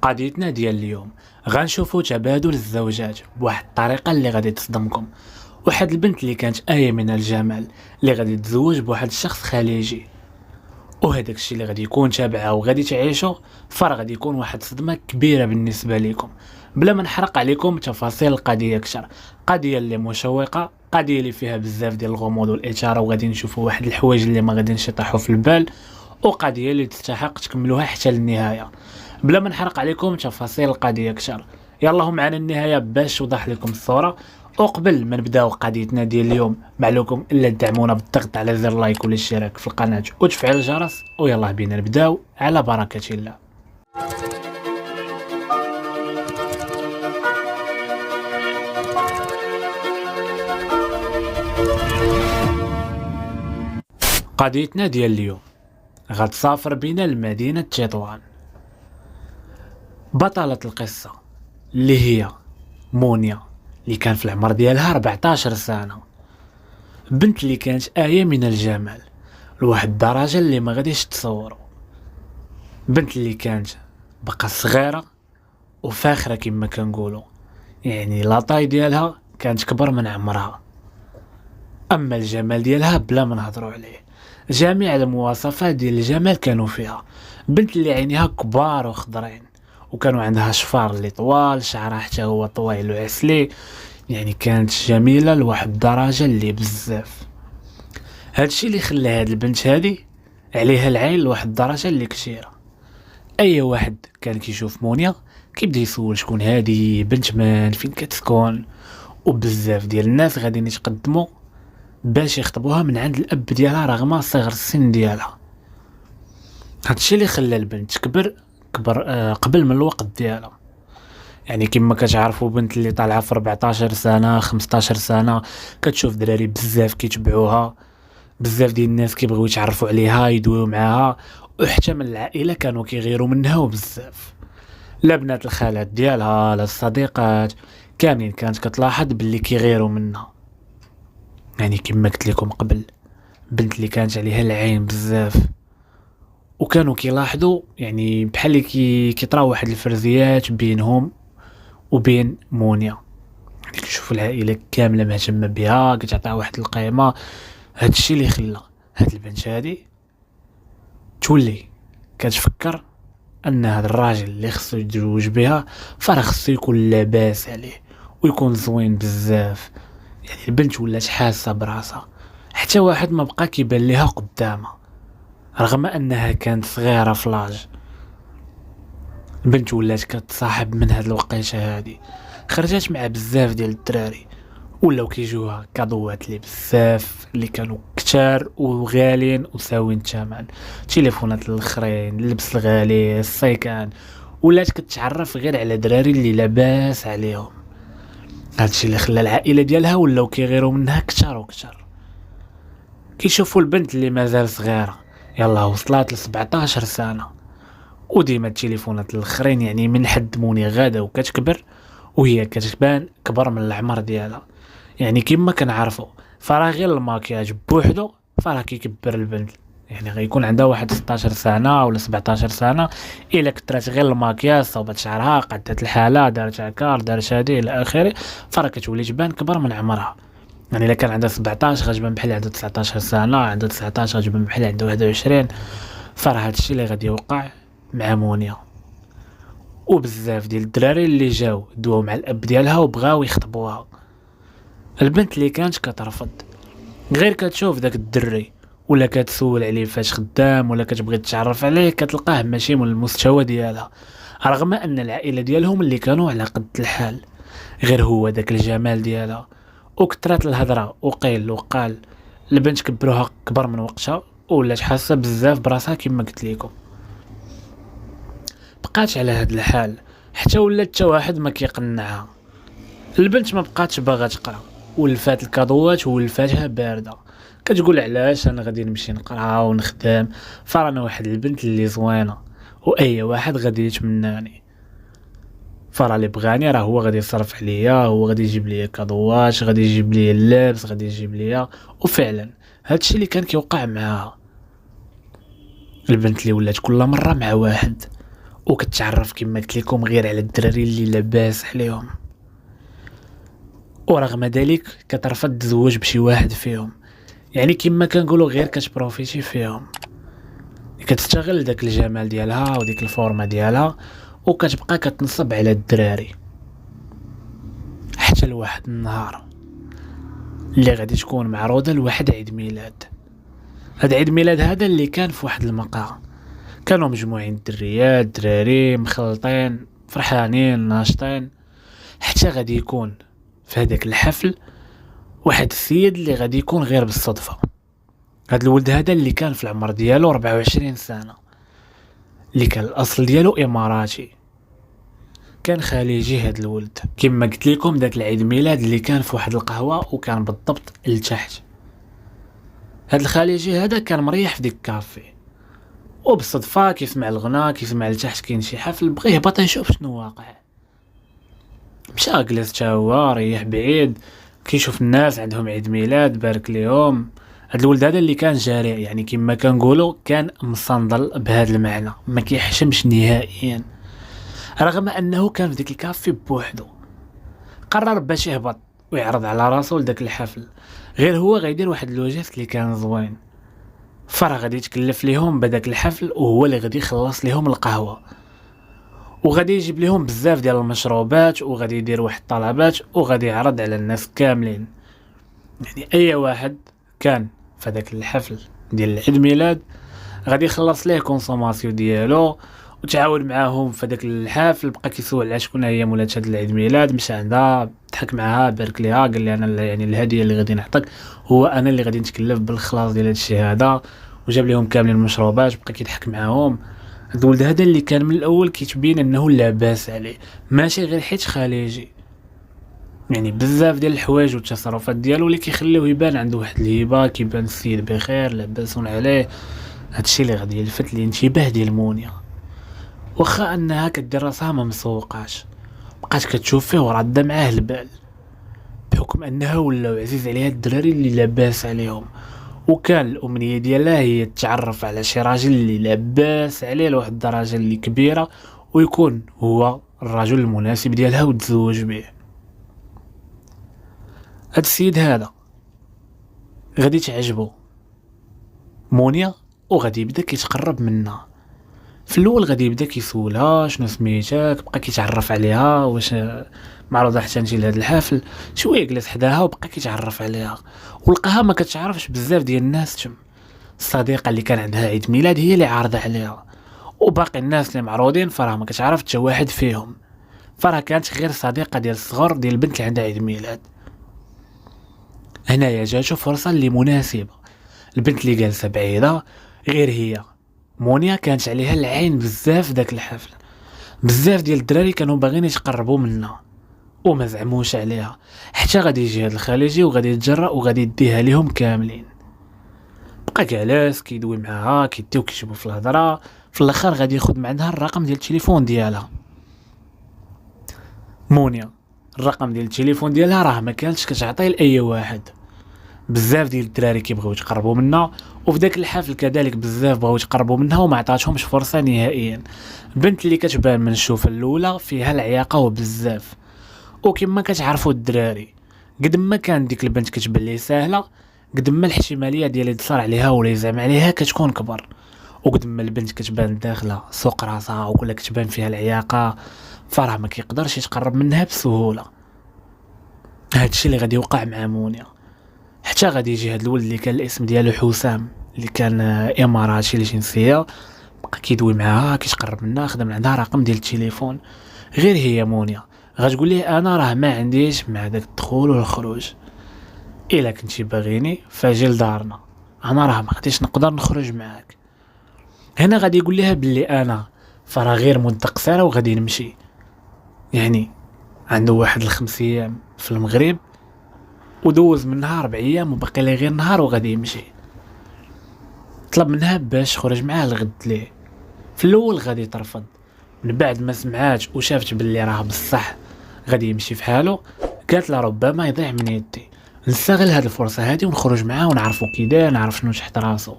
قضيتنا ديال اليوم غنشوفوا تبادل الزوجات بواحد الطريقه اللي غادي تصدمكم. واحد البنت اللي كانت آية من الجمال اللي غادي تتزوج بواحد الشخص خليجي، وهداك الشيء اللي غادي يكون تابعها وغادي تعيشوا، فراه غادي يكون واحد صدمه كبيره بالنسبه لكم. بلا ما نحرق عليكم تفاصيل القضيه اكثر، قضيه اللي مشوقه، قضيه اللي فيها بزاف ديال الغموض والاثاره، وغادي نشوفوا واحد الحوايج اللي ما غاديش يطيحوا في البال، وقضيه اللي تستحق تكملوها حتى للنهايه. بلا ما نحرق عليكم تفاصيل القضيه اكثر، يلا هم معنا النهايه باش توضح لكم الصوره. وقبل ما نبداو قضيتنا ديال اليوم، معلوكم الا تدعمونا بالضغط على زر لايك والاشتراك في القناه وتفعيل الجرس، ويلا بينا نبداو على بركه الله. قضيتنا ديال اليوم غتسافر بنا لمدينه تطوان. بطلة القصه اللي هي مونيا، اللي كان في العمر ديالها 14 سنه، بنت اللي كانت آية من الجمال لواحد الدرجه اللي ما غاديش تصوروا. بنت اللي كانت بقى صغيره وفاخره كما كنقولوا، يعني لاطاي ديالها كانت كبر من عمرها. اما الجمال ديالها بلا ما نهضروا عليه، جميع المواصفات ديال الجمال كانوا فيها. بنت اللي عينيها كبار وخضرين، وكانوا عندها شفار اللي طوال، شعرها حتى هو طويل وعسلي، يعني كانت جميله لواحد الدرجه اللي بزاف. هادشي اللي خلى هاد البنت هادي عليها العين لواحد الدرجه اللي كثيره. اي واحد كان كيشوف مونيا كيبدا يسول شكون هادي، بنت من، فين كتسكن، وبزاف ديال الناس غاديين يتقدموا باش يخطبوها من عند الاب ديالها رغم صغر السن ديالها. هادشي اللي خلى البنت كبر قبل من الوقت ديالها. يعني كما كتعرفوا بنت اللي طالعه في 14 سنه 15 سنه كتشوف دراري بزاف كيتبعوها، بزاف ديال الناس كيبغيو يتعرفوا عليها يدويو معاها، وحتى من العائله كانوا كيغيروا منها وبزاف. لا بنات الخالات ديالها لا الصديقات كاملين كانت كتلاحظ باللي كيغيروا منها. يعني كما قلت لكم قبل، بنت اللي كانت عليها العين بزاف، وكانوا كيلاحظوا يعني بحال اللي كيطراو واحد الفرزيات بينهم وبين مونيا. يعني كتشوف العائله كامله مهتمه بها، كتعطيها واحد القيمه. هادشي اللي خلى هاد البنت هادي تولي كتفكر ان هاد الراجل اللي خصو يتزوج بها فراه خصو يكون لاباس عليه ويكون زوين بزاف. يعني البنت ولات حاسه براسها، حتى واحد ما بقى كيبان ليها قدامها رغم انها كانت صغيره في لاج. البنت ولات كتصاحب من هاد الوقيته هادي، خرجت مع بزاف ديال الدراري ولاو كيجوها كادوات لي بزاف اللي كانوا كتار وغاليين وساوين الثمن، تليفونات الاخرين، اللبس الغالي، السيكان. ولات كتعرف غير على دراري اللي لاباس عليهم. هادشي اللي خلى العائله ديالها ولاو كيغيروا منها كتر وكتر. كيشوفوا البنت اللي مازال صغيره يلا وصلات ل 17 سنه، وديما التليفونات الاخرين يعني من حد موني غادا وكتكبر وهي كتبان كبر من العمر ديالها. يعني كما كنعرفوا فراه غير الماكياج بوحدو فراه كيكبر البنت. يعني غيكون عندها واحد 16 سنه ولا 17 سنه، الا كثرت غير الماكياج، صوبت شعرها، قدت الحاله، دارت عكار، دارت هادي الى اخره، فراه كتولي تبان كبر من عمرها. يعني الا كان عندها 17 غتبان بحال عندها 19 سنه، عندها 19 غتبان بحال عندها 21. فراه هادشي اللي غادي يوقع مع مونيا. وبزاف ديال الدراري اللي جاو دواو مع الاب ديالها وبغاو يخطبوها. البنت اللي كانت كترفض، غير كتشوف داك الدري ولا كتسول عليه فاش خدام ولا كتبغي تتعرف عليه، كتلقاه ماشي من المستوى ديالها رغم ان العائله ديالهم اللي كانوا على قد الحال. غير هو داك الجمال ديالها وكثرت الهضره وقيل وقال، البنت كبروها كبر من وقتها ولات حاسه بزاف براسها كما قلت لكم. بقات على هاد الحال حتى ولات حتى واحد ما كيقنعها. البنت ما بقاتش باغا تقرا، ولفات الكادوات ولفاتها بارده، كتقول علاش انا غادي نمشي نقرا ونخدم، فرانا واحد البنت اللي زوينه واي واحد غادي يتمناني، فرا اللي بغاني راه هو غادي يصرف عليا، هو غادي يجيب لي كادوات، غادي يجيب لي اللبس، غادي يجيب لي. وفعلا هادشي اللي كان كيوقع معاها. البنت اللي ولات كل مره مع واحد وكتعرف كما قلت لكم غير على الدراري اللي لاباس عليهم، ورغم ذلك كترفض تزوج بشي واحد فيهم. يعني كما كنقولوا غير كتبروفيتي فيهم، كتستغل داك الجمال ديالها وديك الفورمه ديالها، وكتبقى كتنصب على الدراري حتى لواحد النهار اللي غادي تكون معروضه لواحد عيد ميلاد. هذا عيد ميلاد هذا اللي كان في واحد المقهى، كانوا مجموعين الدريات دراري مخلطين فرحانين ناشطين، حتى غادي يكون في هذاك الحفل واحد السيد اللي غادي يكون غير بالصدفه. هذا الولد هذا اللي كان في العمر ديالو 24 سنه، اللي كان الاصل ديالو اماراتي، كان خليجي. هذا الولد كما قلت لكم داك العيد ميلاد اللي كان في واحد القهوه وكان بالضبط لتحت. هذا الخليجي هذا كان مريح في ديك الكافي، وبالصدفه كيسمع الغناء كيسمع لتحت كاين شي حفل، بغى يهبط يشوف شنو واقع. مشى جلس حتى هو ريح بعيد كيشوف الناس عندهم عيد ميلاد بارك ليهم. هذا الولد هذا اللي كان جارع، يعني كما كنقولوا كان مصندل بهذا المعنى، ما كيحشمش نهائيا، رغم انه كان في ديك الكافي بوحدو. قرر باش يهبط ويعرض على راسو لداك الحفل، غير هو غيدير واحد اللوجيست اللي كان زوين، فرا غادي يتكلف ليهم بداك الحفل، وهو اللي غادي يخلص ليهم القهوه، وغادي يجيب لهم بزاف ديال المشروبات، وغادي يدير واحد الطلبات، وغادي يعرض على الناس كاملين. يعني اي واحد كان في داك الحفل ديال العيد ميلاد غادي يخلص ليه كونسوماسيون ديالو، وتعاود معاهم في داك الحفل، بقى كيسول على شكون هي مولات هذا العيد ميلاد، مشى عندها ضحك معها بارك ليها، قال لي انا يعني الهديه اللي غادي نعطيك هو انا اللي غادي نتكلف بالخلاص ديال هذا الشيء هذا، وجاب لهم كاملين المشروبات، بقى كيضحك معاهم. هذا الولد هذا اللي كان من الاول كيتبين انه لاباس عليه، ماشي غير حيت خليجي، يعني بزاف ديال الحوايج والتصرفات ديالو اللي كيخليوه يبان عنده واحد الهبه، كيبان السيد بخير لاباسون عليه. هادشي اللي غادي يلفت الانتباه ديال مونيا، واخا انها كدير راسها ما مسوقاش، بقات كتشوف فيه ورده معاه البال، بحكم انها ولاو عزيز عليها الدراري اللي لاباس عليهم، وكان الامنيه ديالها هي تتعرف على شي راجل اللي لاباس عليه لواحد الدرجه اللي كبيره، ويكون هو الرجل المناسب ديالها وتزوج به. هاد السيد هذا غادي تعجبو مونيا، وغادي يبدا كيتقرب منها. في الاول غادي يبدا كيسولها شنو سميتك، بقى كيتعرف عليها، واش معروضه حتى انت لهذا الحفل، شويه جلس حداها وبقى كيتعرف عليها، ولقاها ما كتعرفش بزاف ديال الناس تم. الصديقه اللي كان عندها عيد ميلاد هي اللي عارضه عليها، وباقي الناس اللي معروضين فراه ما كتعرف حتى واحد فيهم، فراه كانت غير صديقه ديال الصغر ديال البنت اللي عندها عيد ميلاد. هنايا جاتو فرصه اللي مناسبه، البنت اللي جالسه بعيده غير هي مونيا كانت عليها العين بزاف داك الحفل، بزاف ديال الدراري كانوا باغيين يتقربوا منها وما زعموش عليها، حتى غادي يجي هذا الخليجي وغادي يتجرأ وغادي يديها ليهم كاملين. بقى جالس كيدوي معاها كيديو كيجيبوا في الهضره، في الاخر غادي ياخذ من عندها الرقم ديال التليفون ديالها. مونيا الرقم ديال التليفون ديالها راه ما كانتش كتعطيه لاي واحد، بزاف ديال الدراري كيبغيو يتقربوا منها، وفي داك الحفل كذلك بزاف بغاو يتقربوا منها وما عطاتهمش فرصه نهائيا. بنت اللي كتبان من الشوفه الاولى فيها العياقه وبزاف، وكما كتعرفوا الدراري قد ما كان ديك البنت كتبان ليه ساهله، قد ما الاحتماليه ديال يتصار عليها ولا يزعم عليها كتكون كبر، وقد ما البنت كتبان داخله سوق راسها ولا كتبان فيها العياقه، فراه ما كيقدرش يتقرب منها بسهوله. هادشي اللي غادي يوقع مع مونيا، حتى غادي يجي هاد الولد اللي كان الاسم ديالو حسام، اللي كان اماراتي الجنسيه، بقى كيدوي معاها كيتقرب منها، خدم عندها رقم ديال التليفون. غير هي مونيا غتقول ليه انا راه ما عنديش مع داك الدخول والخروج، الا كنتي باغيني فاجي لدارنا، انا راه ما غاديش نقدر نخرج معاك. هنا غادي يقول لها بلي انا فراه غير مده قصيره وغادي نمشي، يعني عنده واحد ال5 ايام في المغرب، ودوز منها 4 ايام وبقى ليه غير نهار وغادي يمشي. طلب منها باش خرج معاه الغد ليه، في الاول غادي ترفض، من بعد ما سمعات وشافت باللي راه بصح غادي يمشي في حاله، قالت له ربما يضيع من يدي، نستغل هذه الفرصه هذه ونخرج معاه ونعرفوا كي داير، نعرف شنو تحت راسو.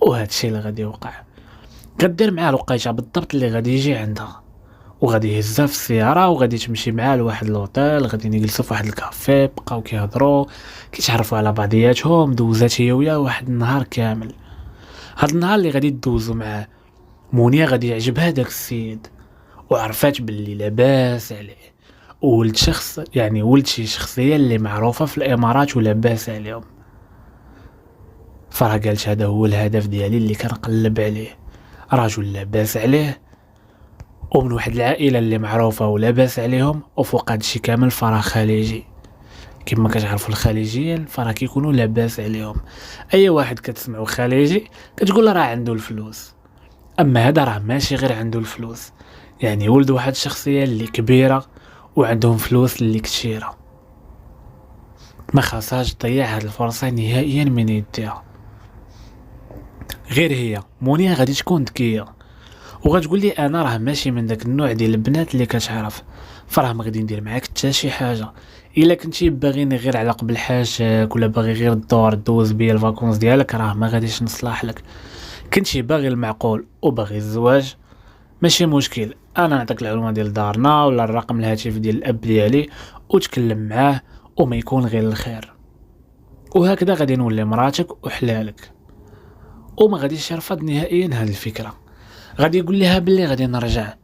وهذا الشيء اللي غادي يوقع. غدير معاه الوقيته بالضبط اللي غادي يجي عندها، وغادي يهزها في السياره وغادي تمشي معاه لواحد لوطيل، غادي يجلسوا في واحد الكافي، بقاو كيهضروا كيتعرفوا على بعضياتهم. دوزات هي وياه واحد النهار كامل. هاد النهار اللي غادي تدوزو معاه مونيا غادي يعجبها داك السيد، وعرفات باللي لاباس عليه، وولد شخص يعني ولد شي شخصيه اللي معروفه في الامارات ولاباس عليهم. فراه قالت هذا هو الهدف ديالي اللي كنقلب عليه، رجل لاباس عليه ومن واحد العائله اللي معروفه ولاباس عليهم، وفوق هادشي كامل فراه خليجي. كما كتعرفوا الخليجيين فراه كيكونوا لاباس عليهم. اي واحد كتسمعوا خليجي كتقول راه عنده الفلوس. اما هذا راه ماشي غير عنده الفلوس، يعني ولد واحد الشخصيه اللي كبيره وعندهم فلوس اللي كثيره. ما خاصهاش تضيع هاد الفرصه نهائيا من يديها. غير هي مونيا غادي تكون ذكيه وغتقول لي انا راه ماشي من داك النوع ديال البنات اللي كتعرف، فراه ما غادي ندير معاك حتى شي حاجه. الا كنتي باغيني غير على قبل حاجتك ولا باغي غير الدور دوز بيا الفاكونس ديالك راه ما غاديش نصلح لك. كنتي باغي المعقول وباغي الزواج ماشي مشكل، انا نعطيك العلومه ديال دارنا ولا الرقم الهاتف ديال الاب ديالي وتكلم معاه وما يكون غير الخير، وهكذا غادي نولي مراتك وحلالك. وما غاديش يرفض نهائيا هذه الفكره. غادي يقول لها باللي غادي نرجع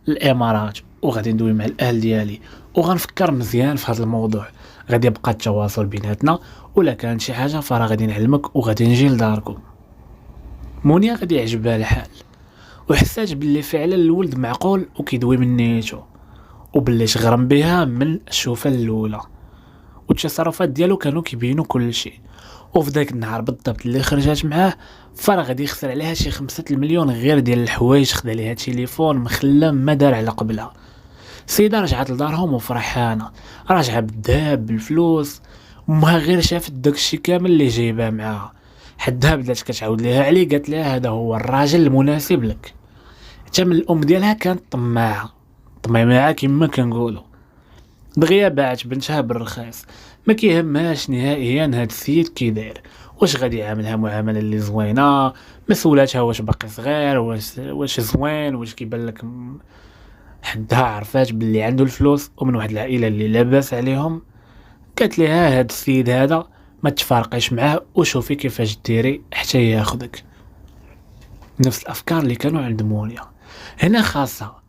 للامارات وغادي ندوي مع الاهل ديالي وغنفكر مزيان في هذا الموضوع. غادي يبقى التواصل بيناتنا، ولا كان شي حاجه فراه غادي نعلمك وغادي نجي لداركم. مونيا غادي يعجبها الحال وحسات باللي فعلا الولد معقول وكيدوي من نيته، وباللي تغرم بها من الشوفه الاولى، والتصرفات ديالو كانوا كيبينوا كل شيء. وفي ذاك النهار بالضبط اللي خرجت معاه فرا غادي يخسر عليها شي 5 المليون غير ديال الحوايج، خدا ليها تليفون مخلى ما دار على قبلها. السيده رجعت لدارهم وفرحانه، راجعه بالذهب بالفلوس، وما غير شافت داكشي كامل اللي جايباه معاها حدها بدات كتعاود ليها عليه. قالت لها هذا هو الراجل المناسب لك. حتى من الام ديالها كانت طماعه كما كنقولوا، دغيا باعت بنتها بالرخيص. ما كيهمهاش نهائيا هاد السيد كي داير، واش غادي يعاملها معامله اللي زوينه، مسؤولاتها واش باقي صغير واش زوين، واش كيبان لك حدها عرفات باللي عنده الفلوس ومن واحد العائله اللي لاباس عليهم. قالت لها هاد السيد هذا ما تفارقيش معاه وشوفي كيفاش ديري حتى ياخذك. نفس الافكار اللي كانوا عند مونيا. هنا خاصها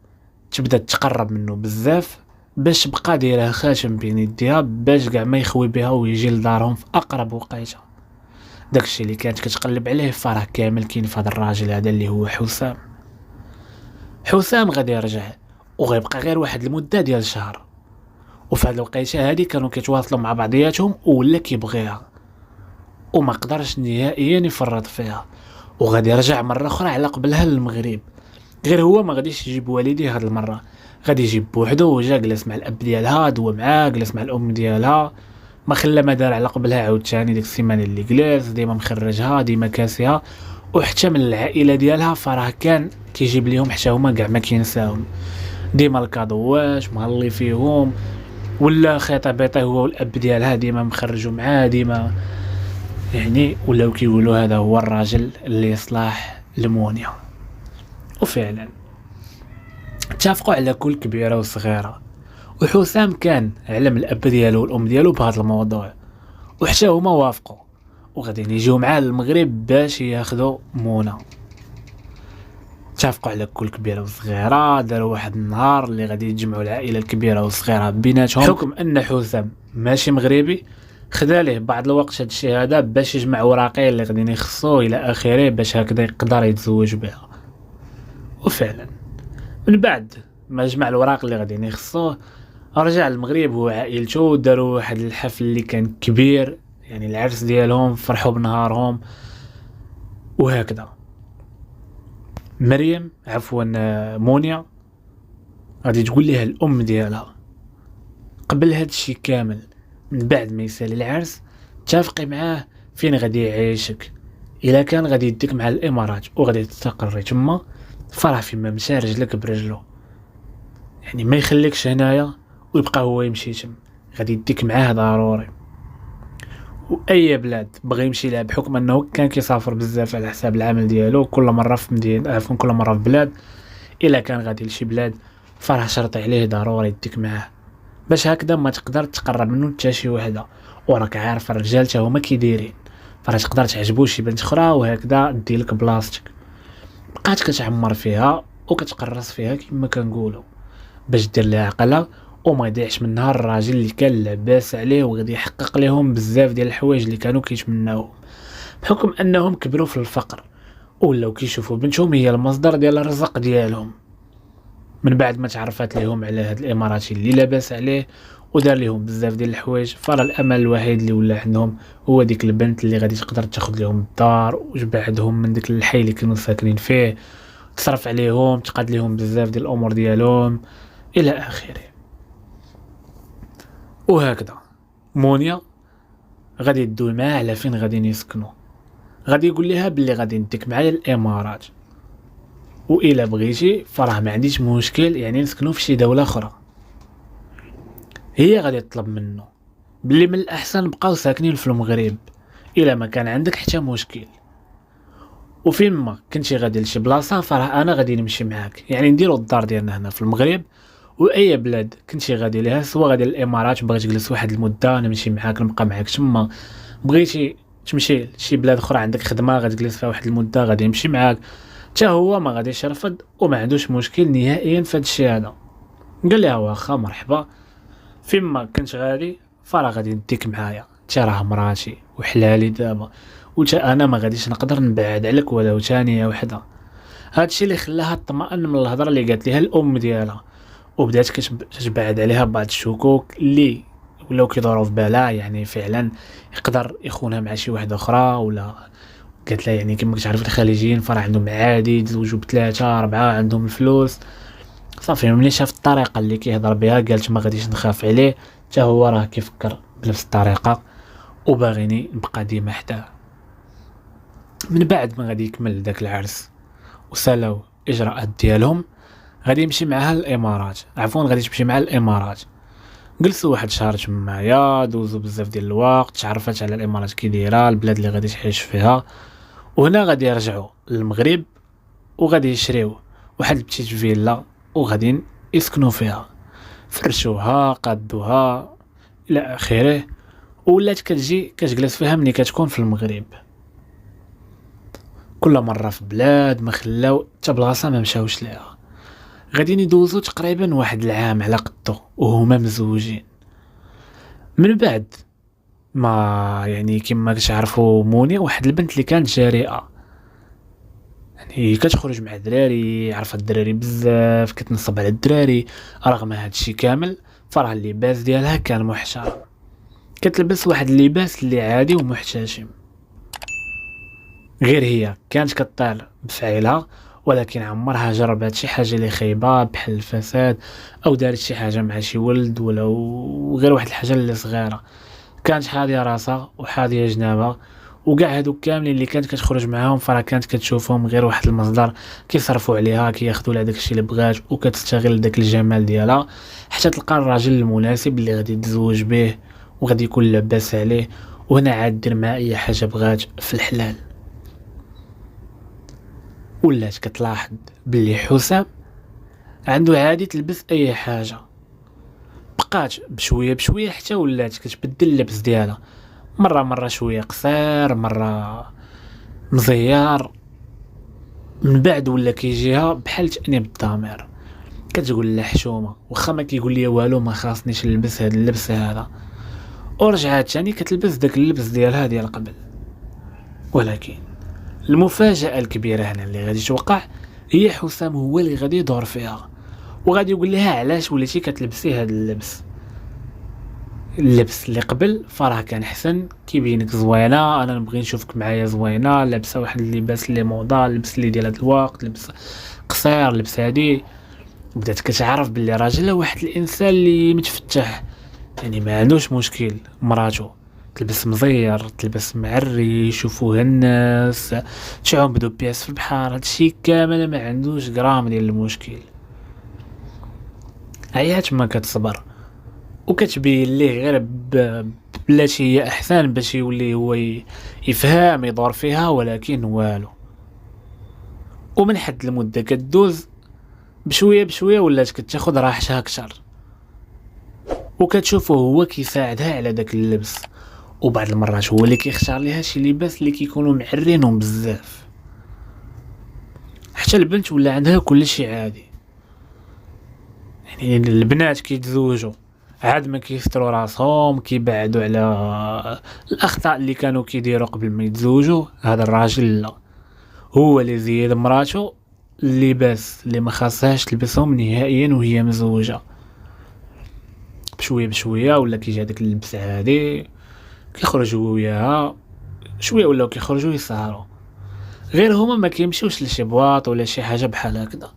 تبدا تقرب منه بزاف باش تبقى دايره خاتم بين يديها باش كاع ما يخوي بها ويجي لدارهم في اقرب وقيته. داكشي اللي كانت كتقلب عليه فراه كامل كاين في هذا الراجل هذا اللي هو حسام. حسام غادي يرجع وغيبقى غير واحد المده ديال شهر، وفي هذه الوقيته هذه كانوا كيتواصلوا مع بعضياتهم ولا كيبغيها وما قدرش نهائيا يفرط فيها، وغادي يرجع مره اخرى على قبلها للمغرب. غير هو ما غاديش يجيب والديه هذه المره، غادي يجيب بوحدو. وجا جلس مع الاب ديالها دوا معاه، جلس مع الام ديالها، ما خلى ما دار على قبلها عاوتاني ديك السيمانه اللي جلس ديما مخرجها ديما كاسيها. وحتى من العائله ديالها فراه كان كيجيب ليهم حتى هما كاع ما كينساهم، ديما الكادوات مهلي فيهم، ولا خطيبته هو والاب ديالها ديما مخرجوا معاه ديما، يعني ولاو كيقولوا هذا هو الراجل اللي يصلح لمونيا. وفعلا اتفقوا على كل كبيره وصغيره، وحسام كان علم الاب ديالو والام ديالو بهذا الموضوع، وحتى هما وافقوا وغادي يجيو معاه للمغرب باش ياخذوا منى. اتفقوا على كل كبيره وصغيره، داروا واحد النهار اللي غادي يجمعوا العائله الكبيره والصغيره بيناتهم. حكم ان حسام ماشي مغربي خدا ليه بعض الوقت هاد الشيء هذا باش يجمع وراقي اللي غادي يخصوه الى اخره باش هكذا يقدر يتزوج بها. وفعلا من بعد ما جمع الوراق اللي غادي يخصوه رجع للمغرب هو وعائلته، وداروا واحد الحفل اللي كان كبير، يعني العرس ديالهم فرحوا بنهارهم. وهكذا مريم مونيا غادي تقول لها الام ديالها قبل هاد الشيء كامل من بعد ما يسالي العرس تافقي معاه فين غادي يعيشك. الا كان غادي يديك مع الامارات وغادي تستقري تما فرح فيما مشى رجلك برجلو، يعني ما يخليكش هنايا ويبقى هو يمشي تم، غادي يديك معاه ضروري. واي بلاد بغى يمشي لها بحكم انه كان كيسافر بزاف على حساب العمل ديالو، كل مره في مدينه، عفوا كل مره في بلاد. الا كان غادي لشي بلاد فراه شرطي عليه ضروري يديك معاه، باش هكذا ما تقدر تقرب منه حتى شي وحده. وراك عارف الرجال حتى هما كيدايرين، فراه تقدر تعجبو شي بنت اخرى وهكذا ديلك بلاصتك، بقات كتعمر فيها وكتقرص فيها كما كنقولوا، باش دير ليها عقله وما يضيعش منها الراجل اللي كان لاباس عليه وغادي يحقق لهم بزاف ديال الحوايج اللي كانوا كيتمناوهم، بحكم انهم كبروا في الفقر ولاو كيشوفوا بنتهم هي المصدر ديال الرزق ديالهم. من بعد ما تعرفت لهم على هاد الاماراتي اللي لاباس عليه ودار لهم بزاف ديال الحوايج، فرا الامل الوحيد اللي ولا عندهم هو ديك البنت اللي غادي تقدر تاخذ لهم الدار وتبعدهم من ديك الحي اللي كانوا ساكنين فيه، تصرف عليهم، تقاد لهم بزاف ديال الامور ديالهم الى اخره. وهكذا مونيا غادي يدوي معاه على فين غادي يسكنوا، غادي يقول لها بلي غادي نديك معايا الامارات، والا بغيتي فراه ما عنديش مشكل يعني نسكنوا في شي دوله اخرى. هي غادي تطلب منه بلي من الاحسن نبقاو ساكنين في المغرب الا ما كان عندك حتى مشكل، وفين ما كنتي غادي لشي بلاصه فراه انا غادي نمشي معاك، يعني نديرو الدار ديالنا هنا في المغرب، واي بلاد كنتي غادي ليها سوا غادي للامارات بغيت تجلس واحد المده نمشي معاك نبقى معاك تما، بغيتي تمشي لشي بلاد اخرى عندك خدمه غتجلس فيها واحد المده غادي يمشي معاك، حتى هو ما غاديش يرفض وما عندوش مشكل نهائيا في هذا الشيء هذا. قال لها واخا مرحبا، فيما كنت غادي فراه غادي نديك معايا، حتى راه مراتي وحلالي دابا، وتا انا ما غاديش نقدر نبعد عليك ولو ثانيه وحده. هادشي اللي خلاها تطمئن من الهضره اللي قالت لها الام ديالها، وبدات كتبعد عليها بعض الشكوك اللي ولاو كيدوروا في بالها، يعني فعلا يقدر يخونها مع شي وحده اخرى ولا. قالت لها يعني كما كتعرف الخليجيين فراه عندهم عادي يتزوجوا بثلاثه اربعه عندهم الفلوس. صافي ملي شاف الطريقه اللي كيهضر بها قالت ما غاديش نخاف عليه، حتى هو راه كيفكر بنفس الطريقه وباغيني نبقى ديما حداه. من بعد ما غادي يكمل داك العرس وسالاو اجراءات ديالهم، غادي يمشي معها الامارات، عفوا غادي تمشي مع الامارات. جلسوا واحد شهر تمايا، دوزوا بزاف ديال الوقت، تعرفت على الامارات كي دايره البلاد اللي غادي تعيش فيها، وهنا غادي يرجعوا للمغرب وغادي يشريو واحد البتيت فيلا وغادي يسكنوا فيها، فرشوها قادوها الى اخره، ولات كتجي كتجلس فيها ملي كتكون في المغرب. كل مره في بلاد ما خلاو حتى بلاصه ما مشاوش ليها. غادي يدوزوا تقريبا واحد العام على قدو وهما مزوجين. من بعد ما يعني كما كتعرفوا مونيا واحد البنت اللي كانت جريئه، يعني كتخرج مع الدراري، عرفت الدراري بزاف، كتنصب على الدراري، رغم هذا الشيء كامل فراه اللباس ديالها كان محترم، كتلبس واحد اللباس اللي عادي ومحتشم. غير هي كانت كطير بفعلها، ولكن عمرها جربت شي حاجه اللي خايبه بحال الفساد او دارت شي حاجه مع شي ولد ولو غير واحد الحاجه اللي صغيره. كانت حاضيه راسها وحاضيه جنابها، وكاع هادوك كاملين اللي كانت كتخرج معاهم فراه كانت كتشوفهم غير واحد المصدر كيصرفوا عليها، كياخذوا لها داكشي اللي بغات وكتستغل داك الجمال ديالها حتى تلقى الراجل المناسب اللي غادي تتزوج به وغادي يكون لاباس عليه، وهنا عاد دير مع اي حاجه بغات في الحلال. ولات كتلاحظ بلي حسام عنده عادي تلبس اي حاجه، بقات بشويه بشويه حتى ولات كتبدل اللبس ديالها، مره شويه قصير مره مزيار. من بعد ولا كيجيها بحال تأنيب الضمير، كتقول له حشومه واخا ما كيقول لي والو ما خاصنيش نلبس هذا اللبس هذا، ورجعات ثاني كتلبس داك اللبس ديالها ديال قبل. ولكن المفاجأة الكبيرة هنا اللي غادي توقع هي حسام هو اللي غادي يدور فيها وغادي يقول لها علاش وليتي كتلبسي هذا اللبس اللي قبل فراه كان حسن، كيبينك زوينه، انا نبغي نشوفك معايا زوينه لابسه واحد اللباس اللي موضه، اللبس اللي ديال هذا الوقت، لبس قصير لبس هادي. بدات كتعرف باللي راجل واحد الانسان اللي متفتح، يعني ما عندوش مشكل مراته تلبس مزير تلبس معري يشوفوها الناس، تعوم بياس في البحر، هادشي كامل ما عندوش غرام ديال المشكل. عيات ما كتصبر وكتبين ليه غير بلاتي هي احسن باش يولي هو يفهم يدور فيها، ولكن والو. ومن حد المده كدوز بشويه بشويه ولات كتاخد راحتها اكثر، وكتشوفه هو كيساعدها على داك اللبس، وبعض المرات هو اللي كيختار ليها شي لباس اللي كيكونوا معرينهم بزاف. حتى البنت ولا عندها كل شيء عادي، يعني البنات كيتزوجوا عاد ما كيستروا راسهم، كيبعدوا على الاخطاء اللي كانوا كيديروا قبل ما يتزوجوا. هذا الراجل لا، هو اللي زيد مراته اللباس اللي ما خاصهاش تلبسهم نهائيا وهي مزوجه. بشويه بشويه ولا كيجي هذاك اللبس عادي، كيخرجوا وياها شويه ولاو كيخرجوا يسهروا، غير هما ما كيمشيوش لشي بواط ولا شي حاجه بحال هكذا،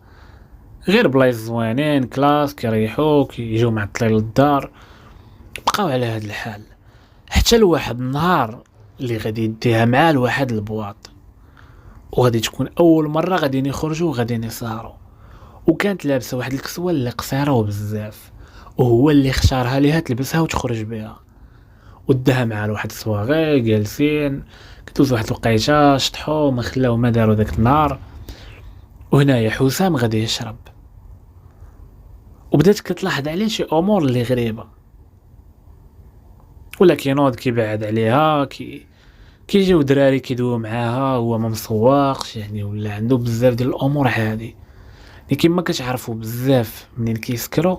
غير بلايص زوينين كلاس كيريحوا كيجيو معطلين للدار. بقاو على هذا الحال حتى لواحد النهار اللي غادي يديها معاه لواحد البواط، وغادي تكون اول مره غادي يخرجوا وغادي يسهروا. وكانت لابسه واحد الكسوه اللي قصيره بزاف، وهو اللي اختارها ليها تلبسها وتخرج بها. ودها مع واحد الصواغي جالسين كدوز واحد الوقيته شطحوا ما خلاو ما داروا داك النهار. وهنايا حسام غادي يشرب، وبدات كتلاحظ عليه شي امور اللي غريبه، ولا كينوض كيبعد عليها كيجيو دراري كيدويو معاها هو ما مسواقش يعني، ولا عنده بزاف ديال الامور عادي. لكن ما كتعرفوا بزاف منين كيسكروا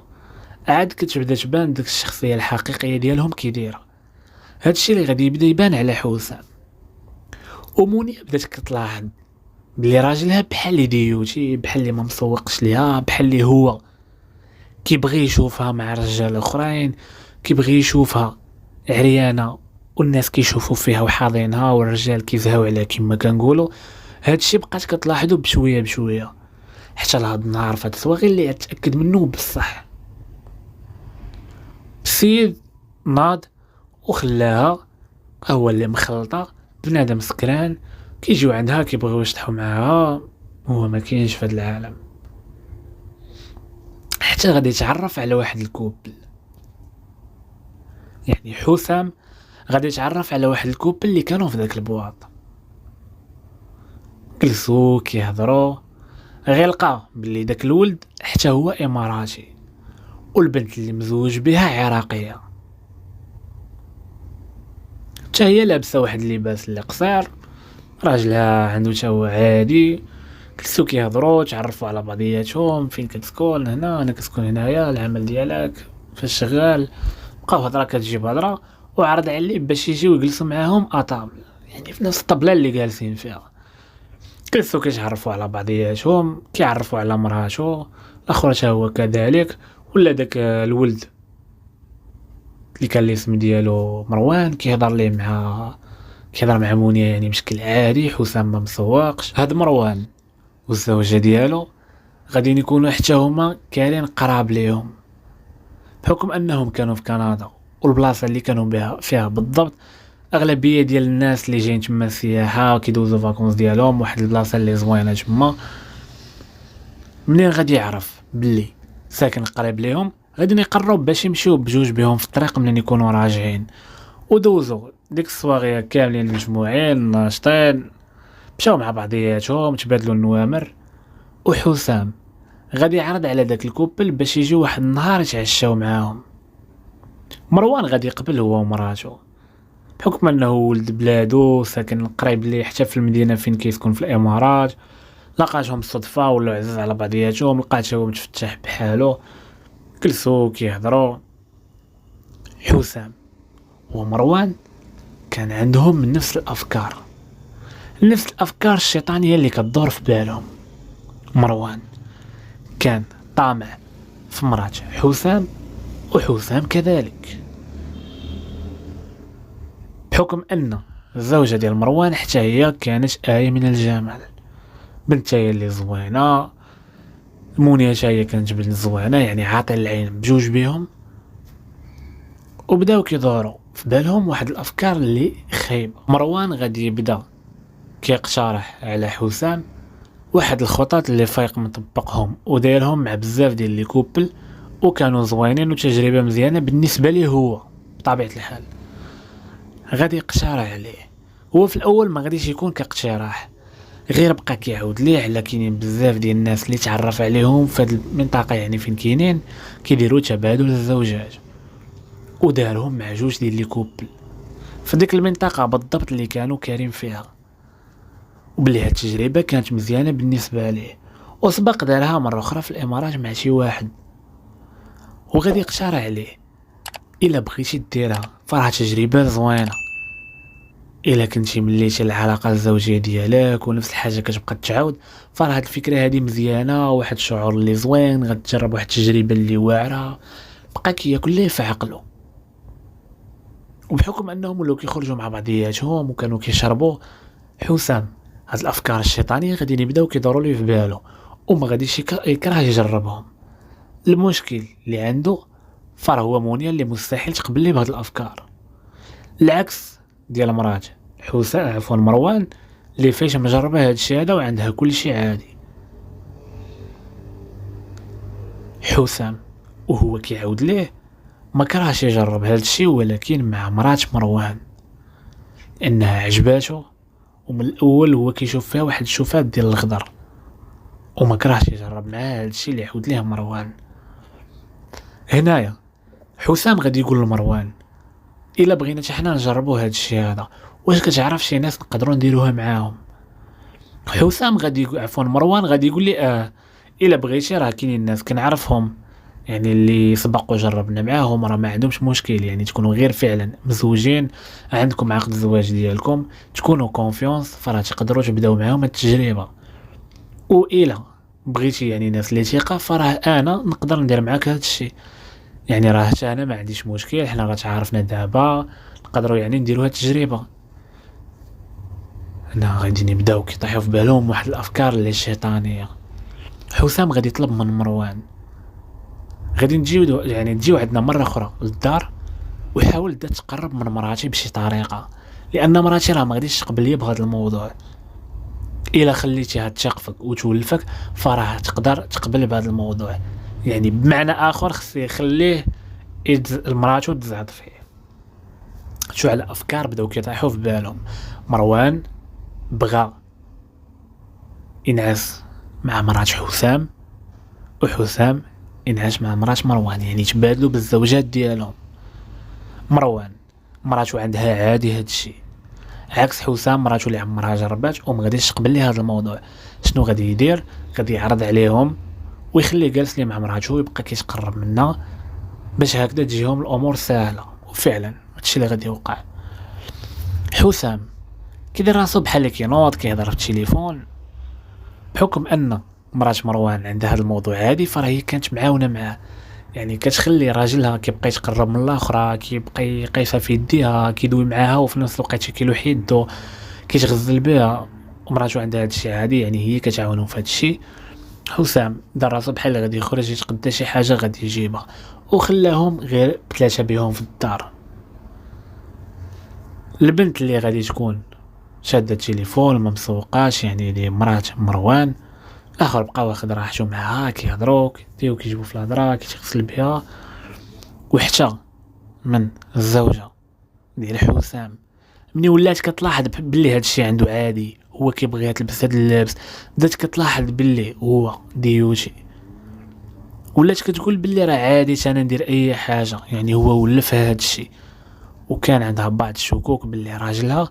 عاد كتبدا تبان ديك الشخصيه الحقيقيه ديالهم كيديرها. هادشي اللي غادي يبدا يبان على حسام. ومونيا بدات كتلاحظ بلي راجلها بحال ديوتي، بحال اللي ما مسوقش ليها، بحال اللي هو كيبغي يشوفها مع رجال اخرين، كيبغي يشوفها عريانه والناس كيشوفوا فيها وحاضينها والرجال كيزهاو عليها كما كنقولوا. هادشي بقات كتلاحظوا بشويه بشويه حتى لهاد النهار فهاد السواغي اللي اتاكد منه بصح. السيد ناض وخلاها هو اللي مخلطه بنادم سكران كيجيو عندها كيبغيو يشطحوا معاها، هو ما كاينش في هذا العالم. حتى غادي يتعرف على واحد الكوبل، يعني حسام غادي يتعرف على واحد الكوبل اللي كانوا في ذاك البواط. جلسوا كيهضروا، غير لقى بلي داك الولد حتى هو اماراتي، والبنت اللي مزوج بها عراقيه. حتى هي لابسه واحد اللباس اللي قصير، راجلها عنده تا هو عادي. جلسوا كيهضروا تعرفوا على بعضياتهم، فين كتسكن؟ هنا انا كنسكن هنايا، العمل ديالك فاش شغال؟ بقاو هضره كتجيب هضره، وعرض عليه باش يجيو يجلسوا معاهم اطابل، يعني في نفس الطبله اللي جالسين فيها. جلسوا كيتعرفوا على بعضياتهم، كيعرفوا على مراته، الاخر تا هو كذلك. ولا داك الولد اللي كان الاسم ديالو مروان كيهضر مع مونيا يعني بشكل عادي. حسام ما مسواقش. هاد مروان والزوجه ديالو غادي يكونوا حتى هما كارين قراب ليهم، بحكم انهم كانوا في كندا، والبلاصه اللي كانوا بها فيها بالضبط اغلبيه ديال الناس اللي جايين تما السياحه وكيدوزوا فاكونس ديالهم واحد البلاصه اللي زوينه تما. منين غادي يعرف بلي ساكن قريب ليهم غادي يقرب باش يمشيو بجوج بهم في الطريق منين يكونوا راجعين. ودوزوا ديك الصواغيه كاملين مجموعين ناشطين، مشاو مع بعضياتهم تبادلوا النوامر. وحسام غادي يعرض على داك الكوبل باش يجي واحد النهار يتعشاو معاهم. مروان غادي يقبل هو ومراته، بحكم انه ولد بلادو ساكن قريب ليه حتى في المدينه فين كيسكن في الامارات. لقاتهم صدفه ولا عزاز على بعضياتهم، لقاته هو متفتح بحاله. جلسوا كيهضروا. حسام ومروان كان عندهم نفس الافكار الشيطانيه اللي كتدور في بالهم. مروان كان طامع في مرات حسام، وحسام كذلك، بحكم ان الزوجه ديال مروان حتى هي كانت آية من الجمال، بنت هي اللي زوينه. مونيا هي كانت بنت زوينه، يعني عاطي العين بجوج بهم. وبداو كيدوروا في بالهم واحد الافكار اللي خايبه. مروان غادي يبدا كيقترح على حسام واحد الخطط اللي فايق مطبقهم ودايرهم مع بزاف ديال لي كوبل وكانوا زوينين وتجربه مزيانه بالنسبه ليه هو. بطبيعه الحال غادي يقترح عليه. هو في الاول ما غاديش يكون كاقتراح، غير بقى كيعاود ليه على كاينين بزاف ديال الناس اللي تعرف عليهم في هذه المنطقه، يعني فين كاينين كيديروا تبادل الزوجات، ودارهم مع جوج ديال لي كوبل في ديك المنطقه بالضبط اللي كانوا كارين فيها، وبلي هاد التجربه كانت مزيانه بالنسبه ليه. وسبق دارها مره اخرى في الامارات مع شي واحد، وغادي يقترح عليه الا بغيتي ديرها فراه تجربه زوينه. الا كنتي مليتي العلاقه الزوجيه ديالك ونفس الحاجه كتبقى تعاود، فراه هاد الفكره هادي مزيانه، واحد الشعور اللي زوين، غتجرب واحد التجربه اللي واعره. بقى كياكل ليه في عقله، وبحكم انهم ولاو كيخرجوا مع بعضياتهم وكانوا كيشربوا، حسام هاد الافكار الشيطانيه غادي يبداو كيدوروا ليه في بالو، وما غاديش يكره يجربهم. المشكل اللي عنده فراه هو مونيا اللي مستحيل تقبل ليه بهاد الافكار، العكس ديال مرات حسام عفوا مروان اللي فاش مجربه هاد الشيء هذا وعندها كل شيء عادي. حسام وهو كيعاود ليه ما كرهش يجرب هاد الشيء، ولكن مع مرات مروان انها عجباته، ومن الاول هو كيشوف فيها واحد الشوفات ديال الخضر، وما كرهش يجرب معاه هاد الشيء اللي يعاود ليه مروان. هنايا حسام غادي يقول لمروان الا بغينا حتى حنا نجربوا هاد الشيء هذا، واش كتعرف شي ناس نقدروا نديروها معاهم؟ حسام غادي عفوا مروان غادي يقول لي الا بغيتي راه كاينين الناس كنعرفهم، يعني اللي سبقوا جربنا معاهم راه ما عندهمش مشكل، يعني تكونوا غير فعلا مزوجين عندكم عقد الزواج ديالكم تكونوا كونفيونس، فراه تقدروا تبداو معاهم التجربه. والا بغيتي يعني ناس اللي ثقه فراه انا نقدر ندير معاك هذا الشيء، يعني راه حتى انا ما عنديش مشكل، حنا راه تعارفنا دابا نقدروا يعني نديروا هذه التجربه. هنا غادي نبداو كيطيحوا في بالهم واحد الافكار اللي شيطانيه. حسام غادي يطلب من مروان غادي نجيو يعني تجيو عندنا مره اخرى للدار، ويحاول بدا تقرب من مراتي بشي طريقه، لان مراتي راه ما غاديش تقبل لي بهذا الموضوع. الا خليتيها تشقفك وتولفك فراه تقدر تقبل بهذا الموضوع، يعني بمعنى اخر خص يخليه مراتو تزعط فيه. شو على افكار بداو كيطيحوا في بالهم. مروان بغى ينعس مع مرات حسام، وحسام ينعس مع مرات مروان، يعني تبادلوا بالزوجات ديالهم. مروان مراتو عندها عادي هاد الشيء، عكس حسام مراتو اللي عمرها جربات وما غاديش تقبل لي هذا الموضوع. شنو غادي يدير؟ غادي يعرض عليهم ويخليه جالس لي مع مراتو ويبقى كيتقرب منها باش هكذا تجيهم الامور سهله. وفعلا هادشي اللي غادي يوقع. حسام كيدير راسو بحال كينوض كيهضر في التليفون، بحكم ان مرات مروان عندها هذا الموضوع عادي فراه هي كانت معاونه معاه، يعني كتخلي راجلها كيبقى يتقرب من الاخرى، كيبقى يقيسها في يديها، كيدوي معاها وفي نفس الوقت كيلوح يدو كيتغزل بها، ومراتو عندها هذا الشيء عادي، يعني هي كتعاونو في هذا الشيء. حسام دار راسو بحال غادي يخرج يتقدى شي حاجه غادي يجيبها، وخلاهم غير بثلاثه بهم في الدار. البنت اللي غادي تكون شاده التليفون ما مسوقاش، يعني اللي مرات مروان، الاخر بقى واخد راحته معها كيهضروا كيديو كيجيبوا في الهضره كيتغسل بها. وحتى من الزوجه ديال حسام مني ولات كتلاحظ بلي هاد الشيء عنده عادي، هو كيبغيها تلبس هاد اللبس، بدات كتلاحظ بلي هو ديوتي، ولات كتقول بلي راه عادي انا ندير اي حاجه، يعني هو ولف هاد الشيء. وكان عندها بعض الشكوك بلي راجلها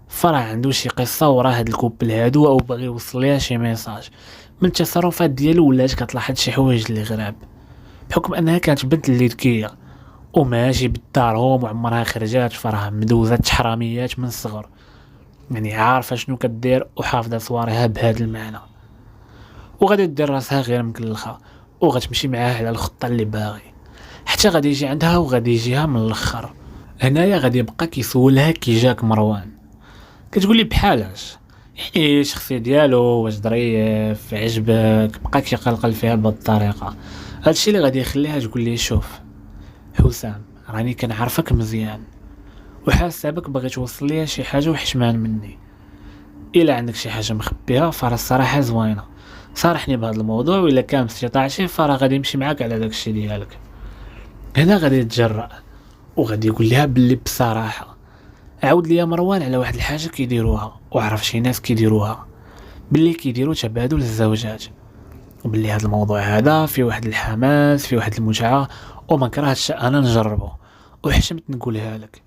فراه عنده شي قصه ورا هاد الكوبل هادو، او باغي يوصل ليها شي ميساج. من التصرفات ديالو ولات كتلاحظ شي حوايج اللي غراب، بحكم انها كانت بنت اللي ذكيه وماشي بالدارهم وعمرها خرجات، فراه مدوزات حراميات من الصغر، يعني عارفه شنو كدير وحافظه صوارها بهذا المعنى، وغادي دير راسها غير مكلخه وغتمشي معاه على الخطه اللي باغي، حتى غادي يجي عندها وغادي يجيها من الاخر. هنايا غادي يبقى كيسولها كي جاك مروان، كتقول لي بحالاش، يعني الشخصيه ديالو واش ظريف عجبك، بقى كيقلقل فيها بهذه الطريقه. هادشي اللي غادي يخليها تقول لي شوف حسام راني كنعرفك مزيان وحاسه بك باغي توصل ليا شي حاجه وحشمان مني، الا عندك شي حاجه مخبيها فراه الصراحه زوينه، صارحني بهذا الموضوع، وإلا كان باستطاعتي فراه غادي نمشي معاك على داك الشيء ديالك. هنا غادي يتجرأ وغادي يقول لها باللي بصراحه عاود ليا مروان على واحد الحاجه كيديروها، وعرف شي ناس كيديروها، باللي كيديروا تبادل الزوجات، وباللي هذا الموضوع هذا فيه واحد الحماس، فيه واحد المتعه، وما كرهتش انا نجربه، وحشمت نقولها لك.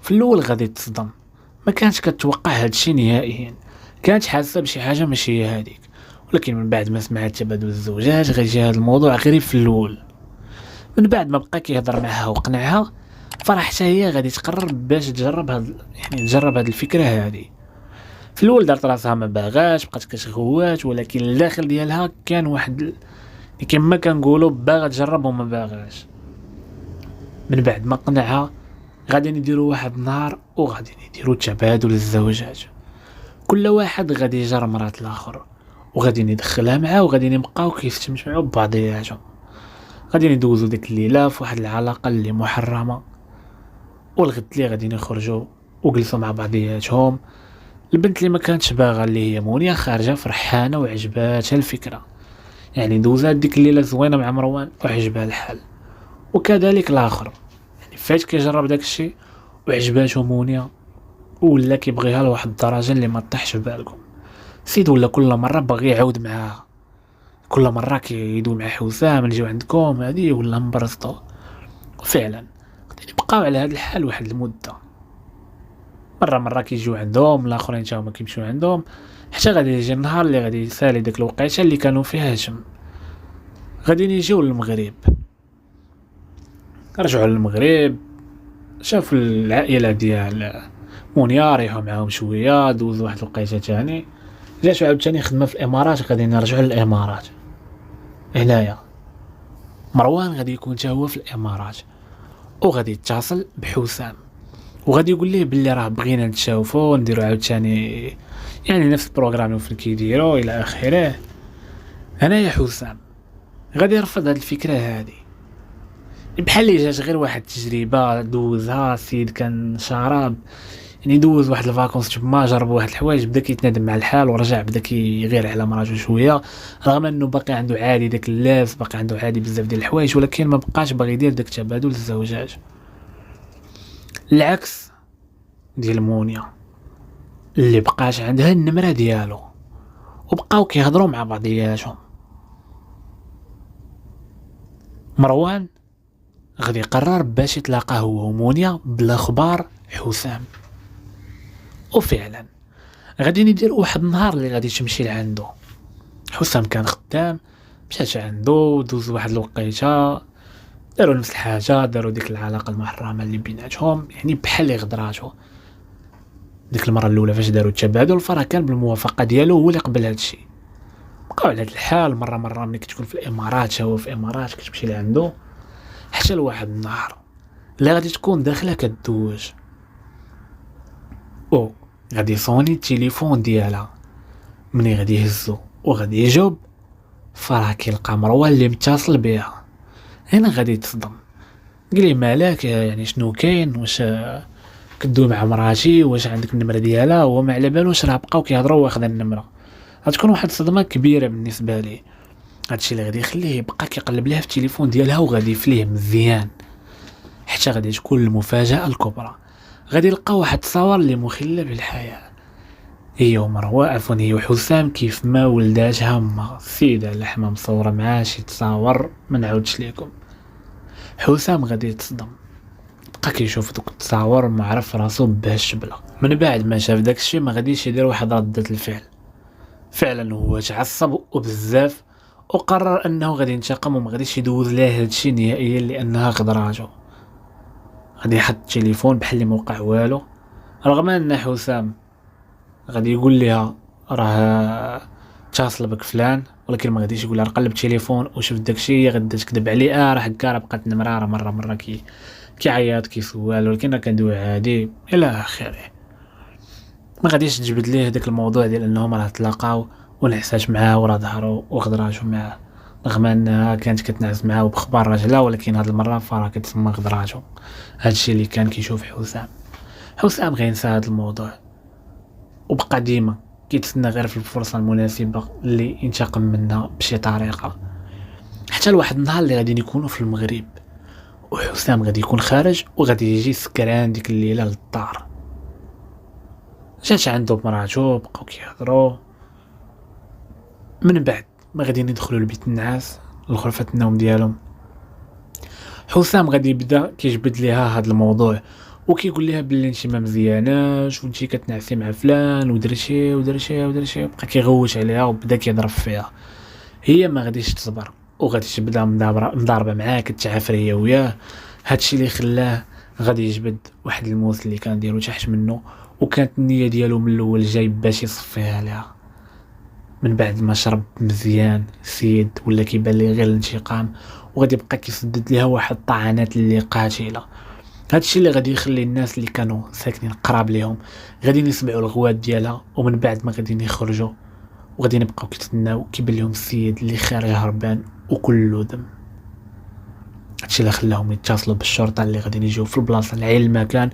في الاول غادي تصدم، ما كانتش كتوقع هذا الشيء نهائيا، كانت حاسه بشي حاجه ماشي هي هذيك. ولكن من بعد ما سمعت تبادل الزوجات غيجي هذا الموضوع غريب في الاول. من بعد ما بقى كيهضر معها وقنعها، فرح حتى هي غادي تقرر باش تجرب تجرب هاد الفكره هذه. في الاول دارت راسها ما باغاش، بقات كتغوات، ولكن الداخل ديالها كان واحد كما كنقولوا باغا تجرب وما باغاش. من بعد ما قنعها غادي نديروا واحد النهار وغادي نديروا تبادل الزوجات، كل واحد غادي يجر مرات الاخر، وغادي ندخلها معاه، وغادي نبقاو كيستمتعوا ببعضياتهم. غادي ندوزو ديك الليله في واحد العلاقه اللي محرمه، والغد اللي غادي نخرجوا وجلسوا مع بعضياتهم. البنت اللي ما كانتش باغا اللي هي مونيا خارجه فرحانه وعجباتها الفكره، يعني دوزات ديك الليله زوينه مع مروان وعجبها الحال. وكذلك الاخر يعني فايت كيجرب داك الشيء وعجباتو مونيا، ولا كيبغيها لواحد الدرجه اللي ما طيحش في بالكم. سيد ولا كل مره باغي يعاود معاها، كل مره كيدوي مع حسام نجيو عندكم هذه ولا نبرزطو. وفعلا غادي نبقاو على هذا الحال واحد المده، مره كيجيو عندهم، الاخرين تا هما كيمشيو عندهم، حتى غادي يجي النهار اللي غادي يسالي داك الوقيته اللي كانوا فيها هشم. غادي نجيو للمغرب، رجعوا للمغرب، شافوا العائله ديال مونيا، ريحوا معاهم شويه، دوزوا واحد الوقيته ثاني، جاتو عاوتاني خدمه في الامارات، غادي نرجعوا للامارات. هنايا مروان غادي يكون تا هو في الامارات، وغادي يتصل بحسام، وغادي يقول ليه باللي راه بغينا نتشاوفوا نديروا عاوتاني يعني نفس البروغرام اللي فين كيديروا الى اخره. هنايا حسام غادي يرفض هاد الفكره هذه، بحال اللي جات غير واحد التجربه دوزها. السيد كان شراب، يعني دوز واحد الفاكونس تما، جرب واحد الحوايج، بدا كيتنادم مع الحال، ورجع بدا كيغير على مراته شويه، رغم انه باقي عنده عادي داك اللبس، باقي عنده عادي بزاف ديال الحوايج، ولكن ما بقاش باغي يدير داك تبادل الزوجات. العكس ديال مونيا اللي بقاش عندها النمره ديالو، وبقاو كيهضروا مع بعضياتهم. مروان غادي يقرر باش يتلاقى هو ومونيا بالاخبار حسام، وفعلا غادي ندير واحد النهار اللي غادي تمشي لعندو. حسام كان خدام، مشات عندو، دوز واحد الوقيته، داروا نفس الحاجه، داروا ديك العلاقه المحرمه اللي بيناتهم، يعني بحال اللي غدراتو. ديك المره الاولى فاش داروا التبادل فراه كان بالموافقه ديالو هو اللي قبل هادشي. بقاو على هاد الحال، مره ملي كتكون في الامارات، هو في الامارات كتمشي لعندو، حتى لواحد النهار اللي غادي تكون داخله كدوز، او غادي يصوني التليفون ديالها. مني غادي يهزو وغادي يجاوب، فراه كيلقى مروان اللي متصل بها. هنا غادي تصدم، قال لي مالك يعني شنو كاين، واش كدوي مع مراتي، واش عندك النمره ديالها؟ هو ما على بالوش راه بقاو كيهضروا واخد النمره. غتكون واحد الصدمه كبيره بالنسبه ليه. هادشي اللي غادي يخليه يبقى كيقلب لها في التليفون ديالها، وغادي يفليه مزيان حتى غادي تكون المفاجاه الكبرى. غادي يلقى واحد التصاور اللي مخله بالحياه، هي ومروه، عفوا هي وحسام، كيف ما ولداتها ما سيده لحمه مصوره معاه شي تصاور ما نعاودش لكم. حسام غادي يتصدم، بقى كيشوف دوك التصاور ما عرف راسو بهالشبله. من بعد ما شاف داكشي ما غاديش يدير واحد ردة الفعل، فعلا هو تعصب وبزاف، وقرر انه غادي ينتقم وما غاديش يدوز ليه هادشي نهائيا لانها غدراجو. غادي يحط التليفون بحال اللي موقع والو، رغم ان حسام غادي يقول لها راه اتصل بك فلان، ولكن ما غاديش يقول لها قلب التليفون وشوف داكشي. غادا تكذب عليه، راه هكا راه بقات نمره، راه مره كيعيط كيسول، ولكن راه كندوي عادي الى اخره. ما غاديش تجبد ليه داك الموضوع ديال انهم راه تلاقاو ونعسات معاه وراه ظهروا وغدراجو معاه، رغم انها كانت كتنعس معاه وبخبار راجلها، ولكن هاد المره فراه كتسمى غدراجو. هادشي اللي كان كيشوف حسام غينسى هاد الموضوع، وبقى ديما كيتسنى غير في الفرصة المناسبة اللي ينتقم منها بشي طريقة. حتى لواحد النهار اللي غادي يكونوا في المغرب، وحسام غادي يكون خارج وغادي يجي سكران ديك الليلة للدار. جات عنده مراتو، بقاو كيهضروا. من بعد ما غادي يدخلوا لبيت النعاس لغرفة النوم ديالهم، حسام غادي يبدا كيجبد ليها هذا الموضوع وكيقول لها بلي انت ما مزياناش وانت كتنعسي مع فلان ودرتي بقى كيغوت عليها وبدا كيضرب فيها. هي ما غاديش تصبر وغادي تبدا مضاربه معاه، كتعافر هي وياه. هادشي اللي خلاه غادي يجبد واحد الموس اللي كان ديالو تحت منه، وكانت النيه ديالو من الاول جاي باش يصفيها لها. من بعد ما شرب مزيان السيد ولا كيبان ليه غير الانتقام، وغادي يبقى كيسدد ليها واحد الطعنات اللي قاتله. هادشي اللي غادي يخلي الناس اللي كانوا ساكنين قراب ليهم غادي يسمعوا الغوات ديالها، ومن بعد ما غادي يخرجوا وغادي نبقاو كيتسناو كيبان لهم السيد اللي خارج هربان وكله دم. هادشي اللي خلاهم يتصلوا بالشرطه اللي غادي يجيو في البلاصه لعين المكان،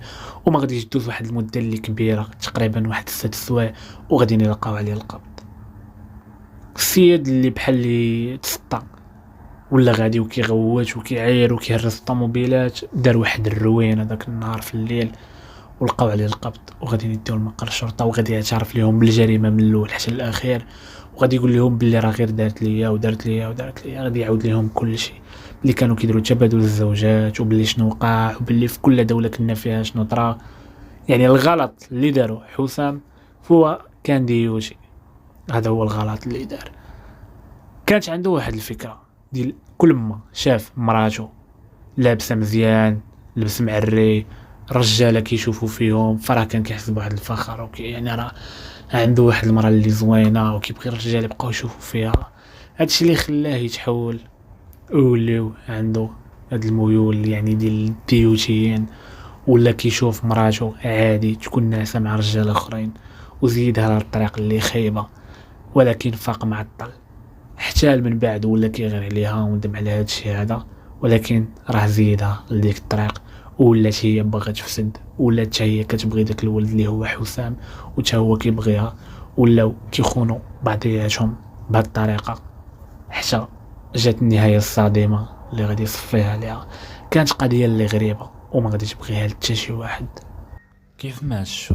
وما غاديش تدوز واحد المده اللي كبيره، تقريبا واحد 6 سوايع، وغادي يلقاو عليه القبض. السيد اللي بحال اللي تسطى ولا غادي وكيغوت وكيعاير وكيهرس الطوموبيلات، دار واحد الروين هذاك النهار في الليل ولقاو عليه القبض، وغادي يديو لمقر الشرطه وغادي يعترف لهم بالجريمه من الاول حتى الاخير، وغادي يقول لهم باللي راه غير دارت ليا. غادي يعاود لهم كل شيء اللي كانوا كيديروا تبادل الزوجات، وباللي شنو وقع، وباللي في كل دوله كنا فيها شنو طرا. يعني الغلط اللي دارو حسام هو كان ديوتي، هذا هو الغلط اللي دار. كانت عنده واحد الفكره ديال كل ما شاف مراتو لابسه مزيان، لبس معري، رجاله كيشوفوا فيهم، فراه كان كيحس بواحد الفخر يعني راه عنده واحد المراه اللي زوينه وكيبغي الرجال يبقاو يشوفوا فيها. هادشي اللي خلاه يتحول ويوليو عنده هاد الميول يعني ديال الديوتيين، ولا كيشوف مراتو عادي تكون ناعسه مع رجال اخرين، وزيدها للطريق اللي خايبه، ولكن فاق معطل. حتى من بعد ولا كيغير عليها وندم على هادشي هذا، ولكن راه زيدها لديك الطريق، ولات هي باغا تفسد، ولات هي كتبغي داك الولد اللي هو حسام وتا هو كيبغيها، ولاو كيخونوا بعضياتهم بهاد الطريقه، حتى جات النهايه الصادمه اللي غادي يصفيها عليها. كانت قضيه اللي غريبه وما غادي تبغيها حتى شي واحد. كيف ما شو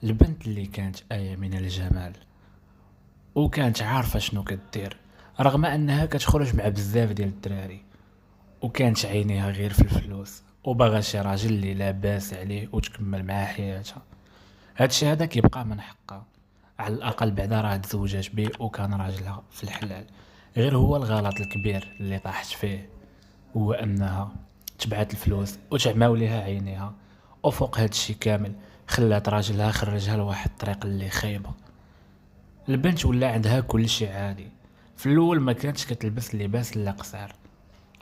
البنت اللي كانت آية من الجمال، وكانت عارفه شنو كدير رغم انها كتخرج مع بزاف ديال الدراري، وكانت عينيها غير في الفلوس، وباغا شي راجل اللي لاباس عليه وتكمل معاه حياتها. هادشي هذا كيبقى من حقها، على الاقل بعدا راه تزوجات بيه وكان راجلها في الحلال. غير هو الغلط الكبير اللي طاحت فيه هو انها تبعت الفلوس وتعماو ليها عينيها، وفوق هادشي كامل خلات راجلها خرجها لواحد الطريق اللي خايبه. البنت ولا عندها كل شيء عادي. في الاول ما كانتش كتلبس اللباس اللي قصير،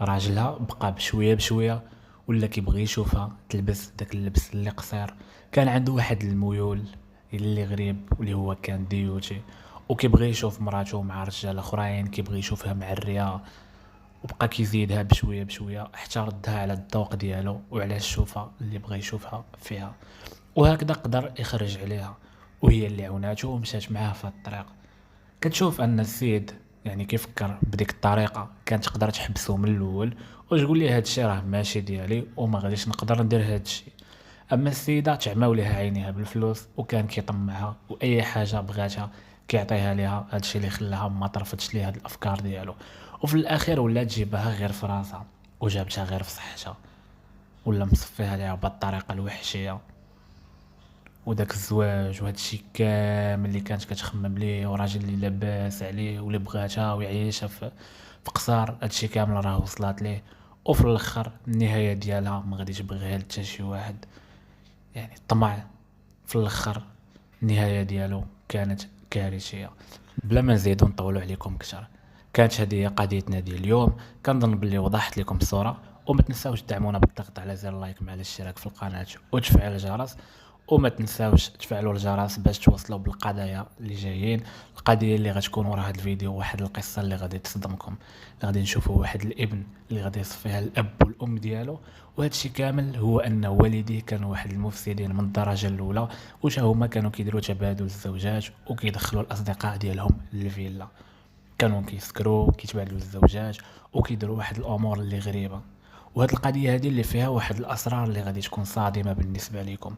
راجلها بقى بشويه بشويه ولا كيبغي يشوفها تلبس داك اللبس اللي قصير. كان عنده واحد الميول اللي غريب واللي هو كان ديوتي، وكيبغي يشوف مراته مع رجال اخرين، كيبغي يشوفها مع الريا، وبقى كيزيدها بشويه بشويه حتى ردها على الذوق ديالو وعلى الشوفه اللي بغى يشوفها فيها. وهكذا قدر يخرج عليها، وهي اللي عوناته ومشات معاه في الطريق. كتشوف ان السيد يعني كيفكر بديك الطريقه كانت تقدر تحبسه من الاول وتقول لي هادشي راه ماشي ديالي وما غاديش نقدر ندير هادشي. اما السيده تعماو ليها عينيها بالفلوس، وكان كيطمعها واي حاجه بغاتها كيعطيها ليها. هادشي اللي خلاها ما طرفتش ليها هاد الافكار ديالو، وفي الاخير ولا تجيبها غير في راسها وجابتها غير في صحتها، ولا مصفيها ليها بالطريقه الوحشيه. وداك الزواج وهادشي كامل اللي كانت كتخمم ليه، وراجل اللي لاباس عليه واللي بغاتها ويعيشها في قصار، هادشي كامل راه وصلات ليه. وفي الاخر النهايه ديالها ما غاديش يبغيها حتى شي واحد، يعني الطمع في الاخر النهايه ديالو كانت كارثيه. بلا ما نزيدو نطولوا عليكم اكثر، كانت هذه هي قضيتنا ديال اليوم. كنظن باللي وضحت لكم الصوره، وما تنساوش تدعمونا بالضغط على زر لايك مع الاشتراك في القناه وتفعيل الجرس. وما تنساوش تفعلوا الجرس باش توصلوا بالقضايا اللي جايين. القضيه اللي غتكون ورا هذا الفيديو واحد القصه اللي غادي تصدمكم، اللي غادي نشوفوا واحد الابن اللي غادي يصفيها الاب والام ديالو، وهذا الشيء كامل هو ان والديه كانوا واحد المفسدين من الدرجه الاولى، وتا هما كانوا كيديروا تبادل الزوجات وكيدخلوا الاصدقاء ديالهم للفيلا، كانوا كيسكروا كيتبادلوا الزوجات وكيديروا واحد الامور اللي غريبه. وهاد القضيه هذه اللي فيها واحد الاسرار اللي غادي تكون صادمه بالنسبه لكم.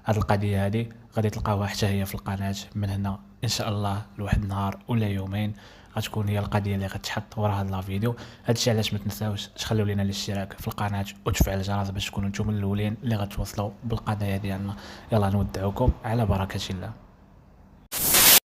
هاد القضيه هذه غادي تلقاوها حتى هي في القناه من هنا ان شاء الله لواحد النهار ولا يومين، غتكون هي القضيه اللي غتحط ورا هاد لا فيديو. هادشي علاش ما تنساوش تخليو لينا الاشتراك في القناه وتفعيل الجرس باش تكونوا نتوما الاولين اللي غتوصلوا بالقضايا ديالنا. يلا نودعوكم على بركه الله.